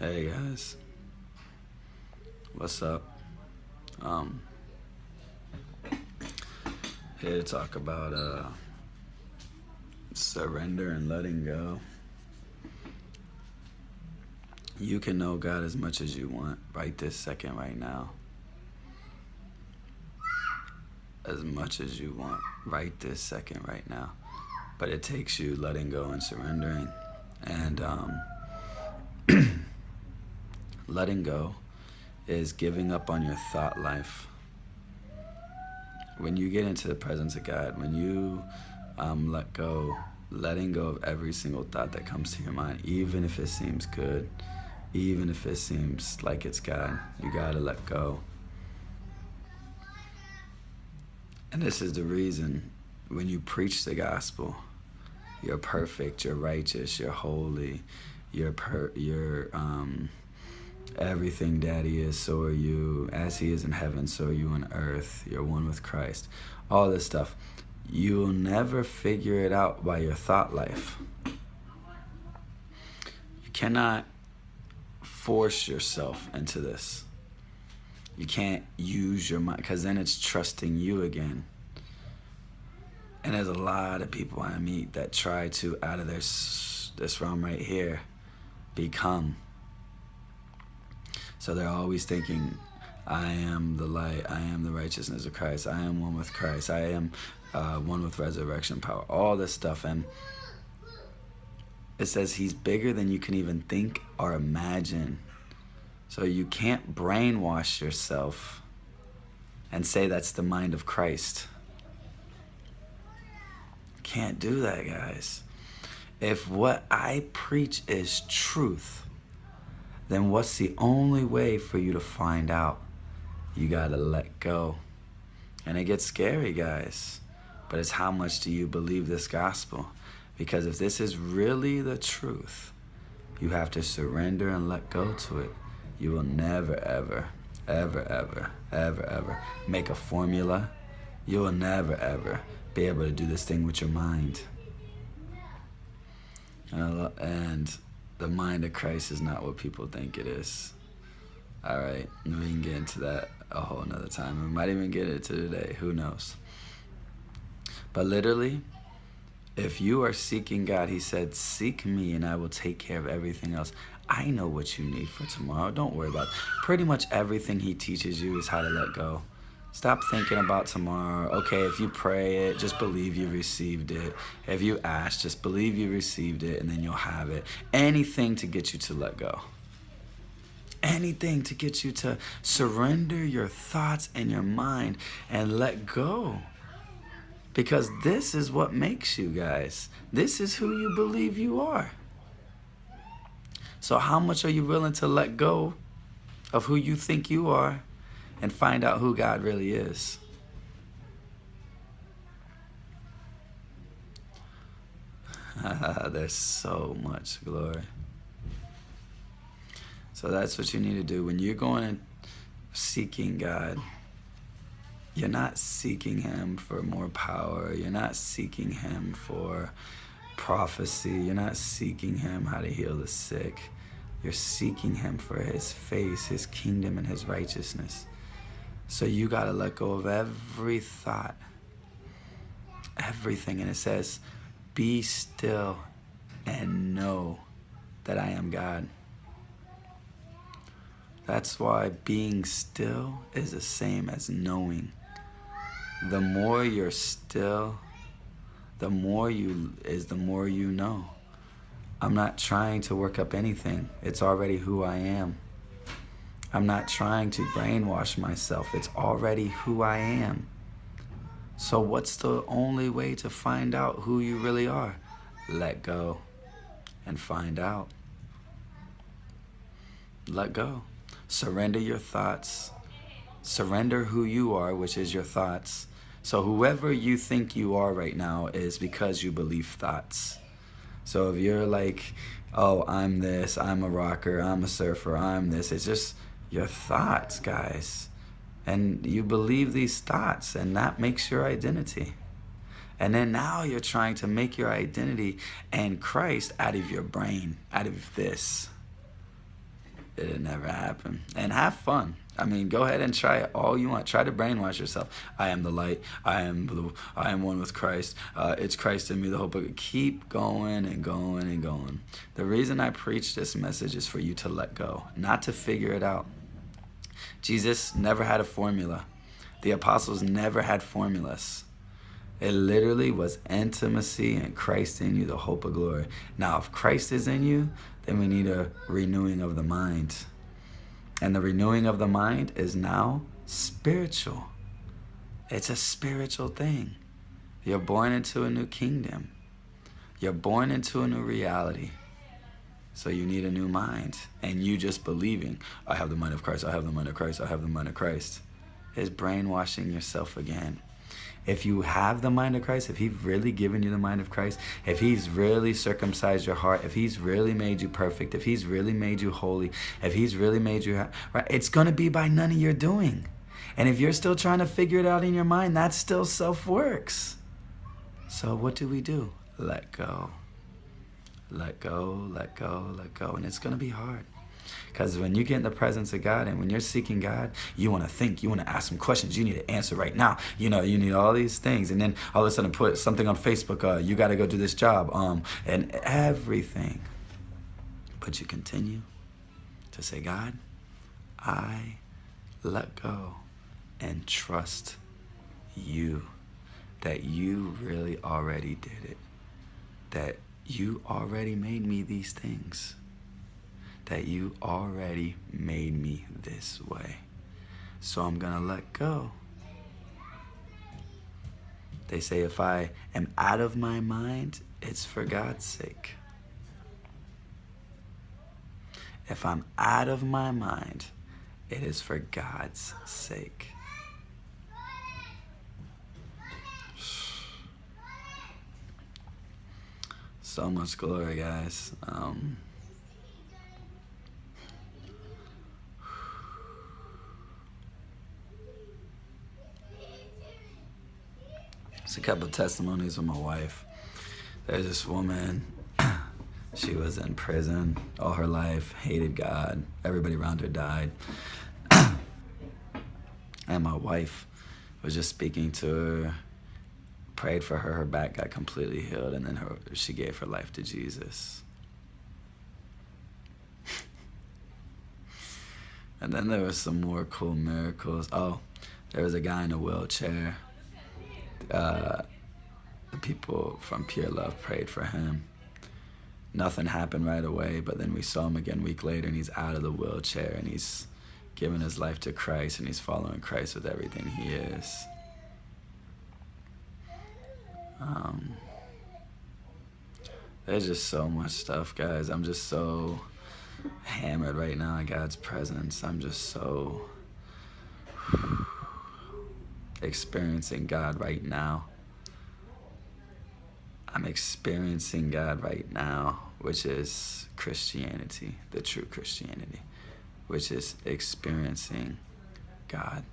Hey guys, what's up? Um, Here to talk about surrender and letting go. You can know God as much as you want right this second, right now. As much as you want right this second, right now. But it takes you letting go and surrendering. And letting go is giving up on your thought life. When you get into the presence of God, when you let go, letting go of every single thought that comes to your mind, even if it seems good, even if it seems like it's God, you gotta let go. And this is the reason when you preach the gospel, you're perfect, you're righteous, you're holy, you're everything Daddy is, so are you. As He is in heaven, so are you on earth. You're one with Christ. All this stuff. You'll never figure it out by your thought life. You cannot force yourself into this. You can't use your mind, because then it's trusting you again. And there's a lot of people I meet that try to, out of this realm right here, become. So they're always thinking, I am the light, I am the righteousness of Christ, I am one with Christ, I am one with resurrection power, all this stuff. And it says He's bigger than you can even think or imagine. So you can't brainwash yourself and say that's the mind of Christ. Can't do that, guys. If what I preach is truth, then what's the only way for you to find out? You gotta let go. And it gets scary, guys. But it's how much do you believe this gospel? Because if this is really the truth, you have to surrender and let go to it. You will never, ever, ever, ever, ever, ever make a formula. You will never, ever be able to do this thing with your mind. And the mind of Christ is not what people think it is. All right, we can get into that a whole nother time. We might even get into today, who knows. But literally, if you are seeking God, He said, seek me and I will take care of everything else. I know what you need for tomorrow. Don't worry about it. Pretty much everything He teaches you is how to let go. Stop thinking about tomorrow. Okay, if you pray it, just believe you received it. If you ask, just believe you received it, and then you'll have it. Anything to get you to let go. Anything to get you to surrender your thoughts and your mind and let go. Because this is what makes you, guys. This is who you believe you are. So how much are you willing to let go of who you think you are and find out who God really is? There's so much glory. So that's what you need to do. When you're going and seeking God, you're not seeking Him for more power. You're not seeking Him for prophecy. You're not seeking Him how to heal the sick. You're seeking Him for His face, His kingdom, and His righteousness. So you got to let go of every thought, everything. And it says, be still and know that I am God. That's why being still is the same as knowing. The more you're still, the more you know. I'm not trying to work up anything. It's already who I am. I'm not trying to brainwash myself. It's already who I am. So what's the only way to find out who you really are? Let go and find out. Let go. Surrender your thoughts. Surrender who you are, which is your thoughts. So whoever you think you are right now is because you believe thoughts. So if you're like, oh, I'm this, I'm a rocker, I'm a surfer, I'm this, it's just your thoughts, guys. And you believe these thoughts, and that makes your identity. And then now you're trying to make your identity and Christ out of your brain, out of this. It'll never happen. And have fun. I mean, go ahead and try it all you want. Try to brainwash yourself. I am the light. I am one with Christ. It's Christ in me, the hope of. Keep going and going and going. The reason I preach this message is for you to let go, not to figure it out. Jesus never had a formula. The apostles never had formulas. It literally was intimacy and Christ in you, the hope of glory. Now, if Christ is in you, then we need a renewing of the mind. And the renewing of the mind is now spiritual. It's a spiritual thing. You're born into a new kingdom. You're born into a new reality. So you need a new mind. And you just believing, I have the mind of Christ, I have the mind of Christ, I have the mind of Christ, is brainwashing yourself again. If you have the mind of Christ, if he's really given you the mind of Christ, if he's really circumcised your heart, if he's really made you perfect, if he's really made you holy, if he's really made you right, it's going to be by none of your doing. And if you're still trying to figure it out in your mind, that's still self-works. So what do? Let go. Let go, let go, let go. And it's going to be hard. Because when you get in the presence of God and when you're seeking God, you want to think, you want to ask some questions, you need to answer right now. You know, you need all these things. And then all of a sudden put something on Facebook, you got to go do this job, and everything. But you continue to say, God, I let go and trust you, that you really already did it, that you already made me these things, that you already made me this way. So I'm gonna let go. They say if I am out of my mind, it's for God's sake. If I'm out of my mind, it is for God's sake. So much glory, guys. Just a couple of testimonies with my wife. There's this woman, she was in prison all her life, hated God. Everybody around her died. And my wife was just speaking to her, prayed for her, her back got completely healed, and then she gave her life to Jesus. And then there was some more cool miracles. Oh, there was a guy in a wheelchair. The people from Pure Love prayed for him. Nothing happened right away, but then we saw him again a week later, and he's out of the wheelchair, and he's given his life to Christ, and he's following Christ with everything he is. There's just so much stuff, guys. I'm just so hammered right now in God's presence. I'm just so experiencing God right now. I'm experiencing God right now, which is Christianity, the true Christianity, which is experiencing God.